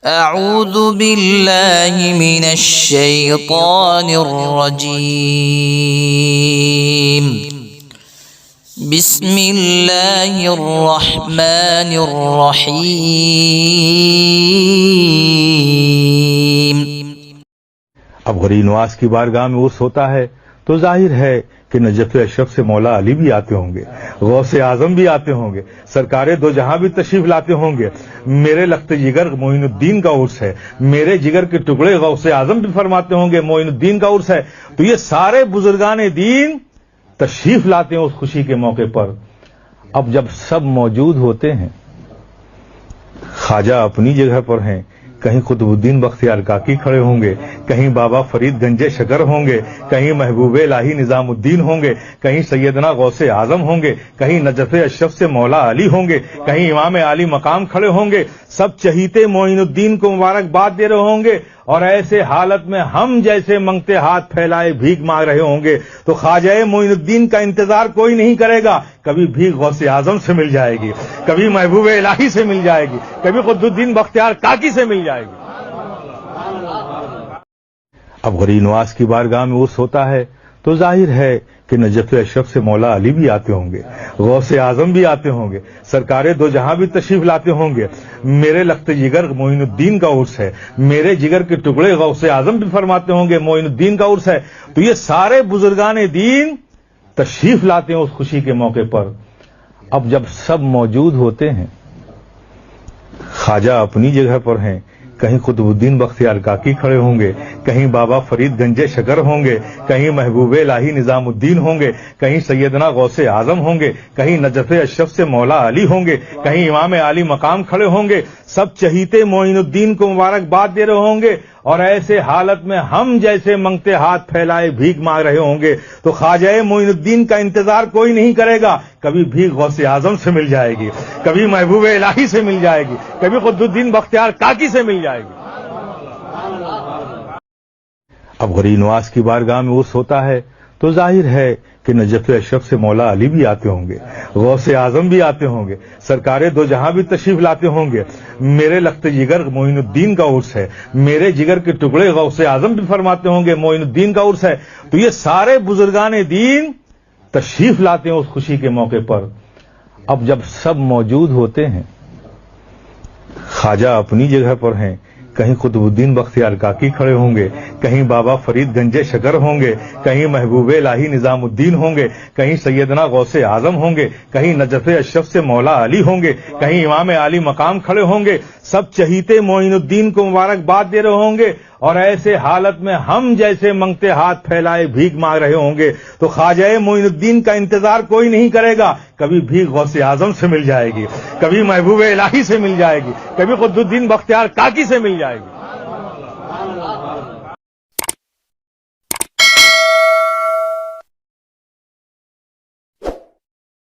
اعوذ باللہ من الشیطان الرجیم بسم اللہ الرحمن الرحیم۔ اب غریب نواز کی بارگاہ میں عرس ہوتا ہے تو ظاہر ہے کہ نجف اشرف سے مولا علی بھی آتے ہوں گے، غوث اعظم بھی آتے ہوں گے، سرکار دو جہاں بھی تشریف لاتے ہوں گے۔ میرے لخت جگر معین الدین کا عرس ہے، میرے جگر کے ٹکڑے غوث اعظم بھی فرماتے ہوں گے معین الدین کا عرس ہے۔ تو یہ سارے بزرگان دین تشریف لاتے ہیں اس خوشی کے موقع پر۔ اب جب سب موجود ہوتے ہیں، خواجہ اپنی جگہ پر ہیں، کہیں قطب الدین بختیار کاکی کھڑے ہوں گے، کہیں بابا فرید گنج شکر ہوں گے، کہیں محبوب الہی نظام الدین ہوں گے، کہیں سیدنا غوث اعظم ہوں گے، کہیں نجف اشرف سے مولا علی ہوں گے، کہیں امام علی مقام کھڑے ہوں گے۔ سب چہیتے معین الدین کو مبارکباد دے رہے ہوں گے، اور ایسے حالت میں ہم جیسے منگتے ہاتھ پھیلائے بھیک مانگ رہے ہوں گے تو خواجہ معین الدین کا انتظار کوئی نہیں کرے گا۔ کبھی بھیک غوث اعظم سے مل جائے گی، کبھی محبوب الہی سے مل جائے گی، کبھی قطب الدین بختیار کاکی سے مل جائے گی۔ اب غریب نواز کی بارگاہ میں عرس ہوتا ہے تو ظاہر ہے کہ نجف اشرف سے مولا علی بھی آتے ہوں گے، غوث اعظم بھی آتے ہوں گے، سرکار دو جہاں بھی تشریف لاتے ہوں گے۔ میرے لخت جگر معین الدین کا عرس ہے، میرے جگر کے ٹکڑے غوث اعظم بھی فرماتے ہوں گے معین الدین کا عرس ہے۔ تو یہ سارے بزرگان دین تشریف لاتے ہیں اس خوشی کے موقع پر۔ اب جب سب موجود ہوتے ہیں، خواجہ اپنی جگہ پر ہیں، کہیں قطب الدین بختیار کاکی کھڑے ہوں گے، کہیں بابا فرید گنج شکر ہوں گے، کہیں محبوب الہی نظام الدین ہوں گے، کہیں سیدنا غوث اعظم ہوں گے، کہیں نجف اشرف سے مولا علی ہوں گے، کہیں امام علی مقام کھڑے ہوں گے۔ سب چہیتے معین الدین کو مبارکباد دے رہے ہوں گے، اور ایسے حالت میں ہم جیسے منگتے ہاتھ پھیلائے بھیک مانگ رہے ہوں گے تو خواجہ معین الدین کا انتظار کوئی نہیں کرے گا۔ کبھی بھیک غوث اعظم سے مل جائے گی، کبھی محبوب الہی سے مل جائے گی، کبھی قطب الدین بختیار کاکی سے مل جائے گی۔ اب غریب نواز کی بارگاہ میں عرس ہوتا ہے تو ظاہر ہے کہ نجف اشرف سے مولا علی بھی آتے ہوں گے، غوث اعظم بھی آتے ہوں گے، سرکار دو جہاں بھی تشریف لاتے ہوں گے۔ میرے لخت جگر معین الدین کا عرس ہے، میرے جگر کے ٹکڑے غوث اعظم بھی فرماتے ہوں گے معین الدین کا عرس ہے۔ تو یہ سارے بزرگان دین تشریف لاتے ہیں اس خوشی کے موقع پر۔ اب جب سب موجود ہوتے ہیں، خواجہ اپنی جگہ پر ہیں، کہیں قطب الدین بختیار کاکی کھڑے ہوں گے، کہیں بابا فرید گنج شکر ہوں گے، کہیں محبوب الہی نظام الدین ہوں گے، کہیں سیدنا غوث اعظم ہوں گے، کہیں نجف اشرف سے مولا علی ہوں گے، کہیں امام علی مقام کھڑے ہوں گے۔ سب چہیتے معین الدین کو مبارکباد دے رہے ہوں گے، اور ایسے حالت میں ہم جیسے منگتے ہاتھ پھیلائے بھیک مانگ رہے ہوں گے تو خواجہ معین الدین کا انتظار کوئی نہیں کرے گا۔ کبھی بھیک غوث اعظم سے مل جائے گی، کبھی محبوب الہی سے مل جائے گی، کبھی قطب الدین بختیار کاکی سے مل جائے گی۔